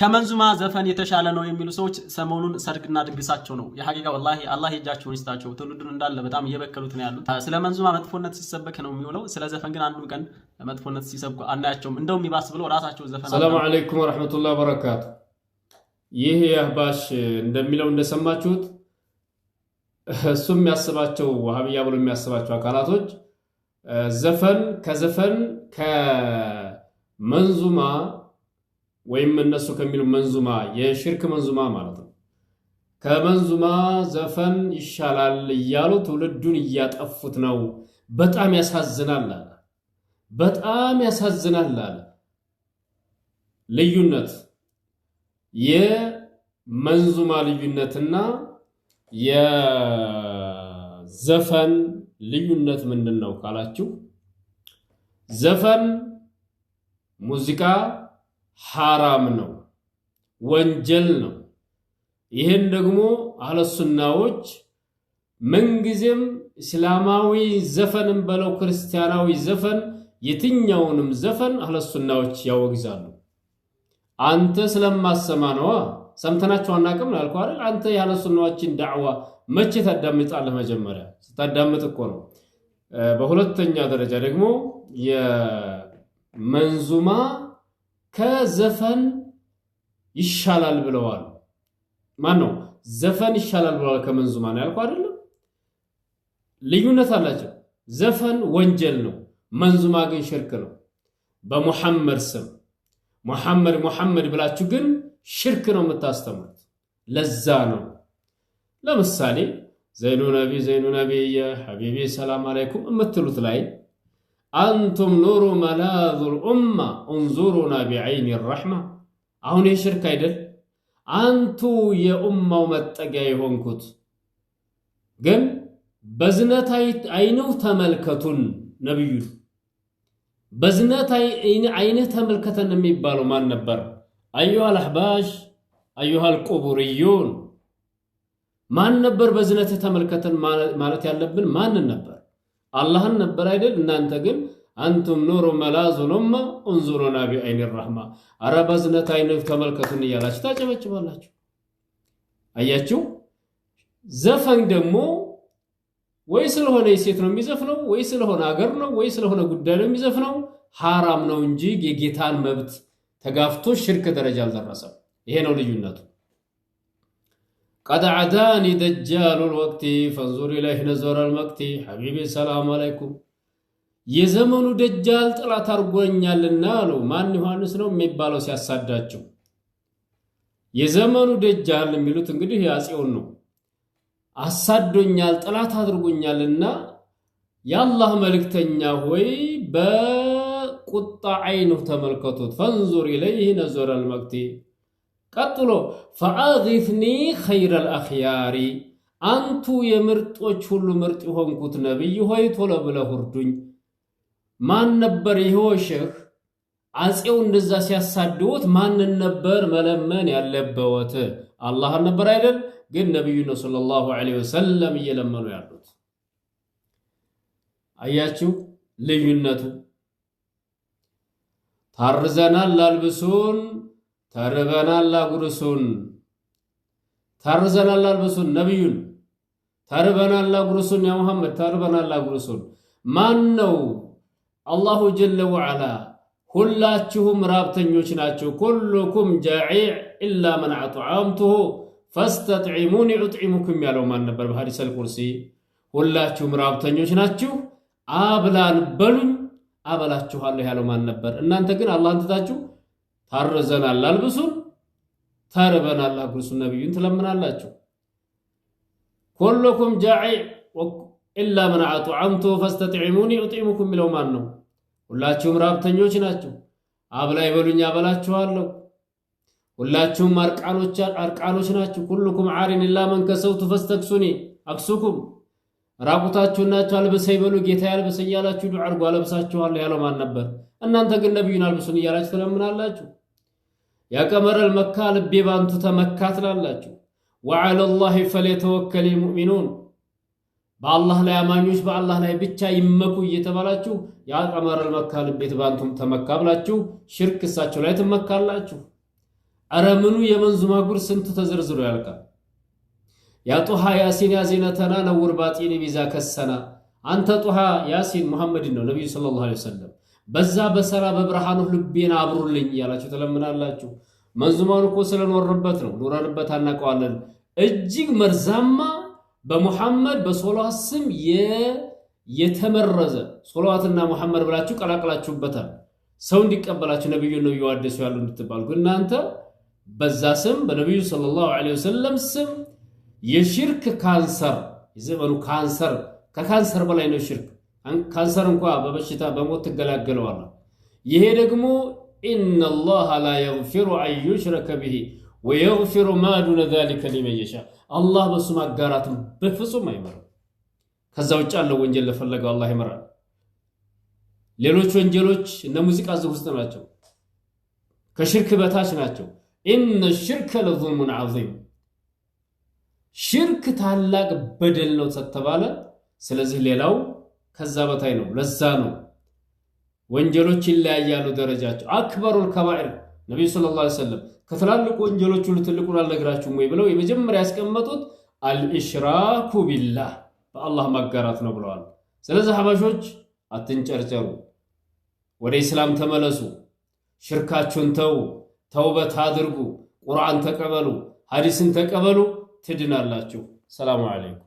ከመንዙማ ዘፈን የተሻለ ነው የሚሉ ሰዎች ሰሞኑን ሰርግና ድግሳቸው ነው። የሐቂቃ ወላሂ አላህ የእጃቸውን ይስጣቸው። ትውልዱን እንዳለ በጣም እየበከሉት ነው ያሉት። ስለ መንዙማ መጥፎነት ሲሰበክ ነው የሚውለው። ስለ ዘፈን ግን አንዱን ቀን መጥፎነት ሲሰብኩ አናያቸውም። እንደውም ይባስ ብለው ራሳቸው ዘፈን። ሰላም አለይኩም ወራህመቱላሂ ወበረካቱ። ይህ የአህባሽ እንደሚለው እንደሰማችሁት እሱ የሚያስባቸው ወሃቢያ ብሎ የሚያስባቸው አካላቶች ዘፈን ከመንዙማ ወይም እነሱ ከሚሉ መንዙማ የሽርክ መንዙማ ማለት ነው። ከመንዙማ ዘፈን ይሻላል እያሉ ትውልዱን እያጠፉት ነው። በጣም ያሳዝናል አለ። በጣም ያሳዝናል አለ። ልዩነት የመንዙማ ልዩነትና የዘፈን ልዩነት ምንድነው ካላችሁ ዘፈን ሙዚቃ ሐራም ነው፣ ወንጀል ነው። ይሄን ደግሞ አህለሱናዎች ምንጊዜም እስላማዊ ዘፈንም በለው ክርስቲያናዊ ዘፈን የትኛውንም ዘፈን አህለሱናዎች ያወግዛሉ። አንተ ስለማሰማ ነው ሰምተናቸው አናቅም ላልከው አይደል? አንተ የአህለሱናዎችን ዳዕዋ መቼ ታዳምጣለህ? መጀመሪያ ስታዳምጥ እኮ ነው። በሁለተኛ ደረጃ ደግሞ የመንዙማ ከዘፈን ይሻላል ብለዋል። ማን ነው ዘፈን ይሻላል ብለዋል ከመንዙማ ነው ያልኩ አይደለም? ልዩነት አላቸው። ዘፈን ወንጀል ነው፣ መንዙማ ግን ሽርክ ነው። በሙሐመድ ስም ሙሐመድ ብላችሁ ግን ሽርክ ነው የምታስተምሩት። ለዛ ነው ለምሳሌ ዘይኑ ነቢ ሐቢቢ ሰላም አለይኩም እምትሉት ላይ አንቱም ኑሩ መላዙል ኡማ እንዙሩና ቢዐይኒ ረሕማ። አሁን ይህ ሽርክ አይደል? አንቱ የኡማው መጠጊያ የሆንኩት ግን በዝነት አይነው ተመልከቱን። ነብዩ በዝነት አይነህ ተመልከተን የሚባለው ማን ነበር? አዩሃል አህባሽ አዩሃል ቁቡርዩን ማን ነበር? በዝነት ተመልከተን ማለት ያለብን ማንን ነበር? አላህን ነበር አይደል? እናንተ ግን አንቱም ኑሩ መላዙል ኡማ እንዙሩና ቢዐይኒ ረሕማ፣ አረ በዝነት አይነህ ተመልከቱን እያላችሁ ታጨበጭባላችሁ። አያችሁ። ዘፈን ደግሞ ወይ ስለሆነ የሴት ነው የሚዘፍነው፣ ወይ ስለሆነ አገር ነው፣ ወይ ስለሆነ ጉዳይ ነው የሚዘፍነው። ሐራም ነው እንጂ የጌታን መብት ተጋፍቶ ሽርክ ደረጃ አልደረሰም። ይሄ ነው ልዩነቱ። ቀድ ዓዳኒ ደጃሉል ወቅቲ ፈንዙር ኢለይህ ነዘረል መቅቲ ሐቢቢ ሰላም አለይኩም። የዘመኑ ደጃል ጥላት አርጎኛልና አሉ። ማን ዮሐንስ ነው የሚባለው ሲያሳዳቸው? የዘመኑ ደጃል የሚሉት እንግዲህ ያጼውን ነው። አሳዶኛል ጥላት አድርጎኛልና የአላህ መልእክተኛ ሆይ በቁጣ አይኑ ተመልከቱት። ፈንዙር ኢለይህ ነዘረል መቅቲ። ቀጥሎ ፈአጊፍኒ ኸይረል አኽያሪ፣ አንቱ የምርጦች ሁሉ ምርጥ የሆንኩት ነቢይ ሆይ ቶሎ ብለህ እርዱኝ። ማን ነበር ይሄው ሼህ አጼው እንደዛ ሲያሳድውት ማንን ነበር መለመን ያለበት? አላህን ነበር አይደል? ግን ነብዩ ሰለላሁ ዐለይሂ ወሰለም እየለመኑ ያሉት። አያችሁ ልዩነቱ። ታርዘናል አልብሱን፣ ተርበናል አጉርሱን። ታርዘናል አልብሱን ነብዩን፣ ተርበናል አጉርሱን። ያ መሐመድ ተርበናል አጉርሱን። ማን ነው? አላሁ ጀለ ወዐላ ሁላችሁም ራብተኞች ናቸው። ኩሉኩም ጃዒዕ ኢላ መን አጥዓምቱሁ ፈስተጥዒሙኒ ኡጥዒሙኩም ያለው ማን ነበር? በሐዲሰል ቁርሲ ሁላችሁም ራብተኞች ናችሁ፣ አብላን በሉኝ አበላችኋለሁ ያለው ማን ነበር? እናንተ ግን አላህን ትታችሁ ታርዘናል አልብሱን፣ ተርበናል አጉርሱን ነብዩን ትለምናላችሁ። ኩሉኩም ጃዒዕ ኢላ መን አጥዓምቱሁ ፈስተጥዒሙኒ ኡጥዒሙኩም የሚለው ማን ነው? ሁላችሁም ራብተኞች ናችሁ፣ አብላይ በሉኝ አበላችኋለሁ። ሁላችሁም አርቃኖች ናችሁ። ኩሉኩም ዓሪን ኢላ መን ከሰውቱ ፈስተክሱኒ አክሱኩም። ራቁታችሁ ናችሁ አልብሰይ በሉ ጌታ ያልብሰ እያላችሁ ዱዓ አድርጉ አለብሳችኋለሁ ያለው ማን ነበር? እናንተ ግን ነብዩን አልብሱን እያላችሁ ትለምናላችሁ። ያ ቀመረል መካ ልቤ ባንቱ ተመካ ትላላችሁ። ወዐለላሂ ፈሊተወከሊል ሙእሚኑን፣ በአላህ ላይ አማኞች በአላህ ላይ ብቻ ይመኩ እየተባላችሁ ያ ቀመረል መካ ልቤ ባንቱም ተመካ ብላችሁ ሽርክ እሳቸው ላይ ትመካላችሁ። አረምኑ የመንዙማ ጉር ስንቱ ተዘርዝሮ ያልቃል። ያ ጡሃ ያሲን ያዚነተና ነውር ባጢኒ ቢዛ ከሰና አንተ ጡሃ ያሲን ሙሐመድን ነው ነብዩ ሰለላሁ ዐለይሂ ወሰለም በዛ በሰራ በብርሃኑ ልቤን አብሩልኝ ያላችሁ ተለምናላችሁ። መንዙማን እኮ ስለኖርበት ነው ኑረንበት አናቀዋለን። እጅግ መርዛማ በሙሐመድ በሶላዋት ስም የተመረዘ ሶላዋትና ሙሐመድ ብላችሁ ቀላቅላችሁበታል። ሰው እንዲቀበላችሁ ነብዩን ነው ይዋደሱ ያሉ እንድትባሉ እናንተ በዛ ስም በነብዩ ሰለላሁ ዐለይሂ ወሰለም ስም የሽርክ ካንሰር የዘመኑ ካንሰር ከካንሰር በላይ ነው ሽርክ። ካንሰር እንኳን በበሽታ በሞት ተገላገለዋል። ይሄ ደግሞ ኢነላህ ላ የግፊሩ አን ዩሽረከ ቢሂ ወየግፊሩ ማ ዱነ ዛሊከ ሊመን የሻ አላህ በሱ ማጋራትን በፍጹም አይመራም። ከዛ ውጭ ያለው ወንጀል ለፈለገው አላህ ይመራል። ሌሎች ወንጀሎች እነ ሙዚቃ ውስጥ ናቸው፣ ከሽርክ በታች ናቸው። ኢነ ሽርከ ለዙልሙን ዐዚም ሽርክ ታላቅ በደል ነው ተተባለ። ስለዚህ ሌላው ከዛ በታይ ነው። ለዛ ነው ወንጀሎች ይለያያሉ ደረጃቸው። አክበሩል ከባኢር ነብዩ ሰለላሁ ዐለይሂ ወሰለም ከትላልቁ ወንጀሎች ሁሉ ትልቁን አልነግራችሁም ወይ ብለው የመጀመሪያ ያስቀመጡት አልኢሽራኩ ቢላህ በአላህ ማጋራት ነው ብለዋል። ስለዚህ ሐበሾች አትንጨርጨሩ፣ ወደ እስላም ተመለሱ፣ ሽርካችሁን ተው፣ ተውበት አድርጉ፣ ቁርአን ተቀበሉ፣ ሐዲስን ተቀበሉ፣ ትድናላችሁ። ሰላሙ አለይኩም።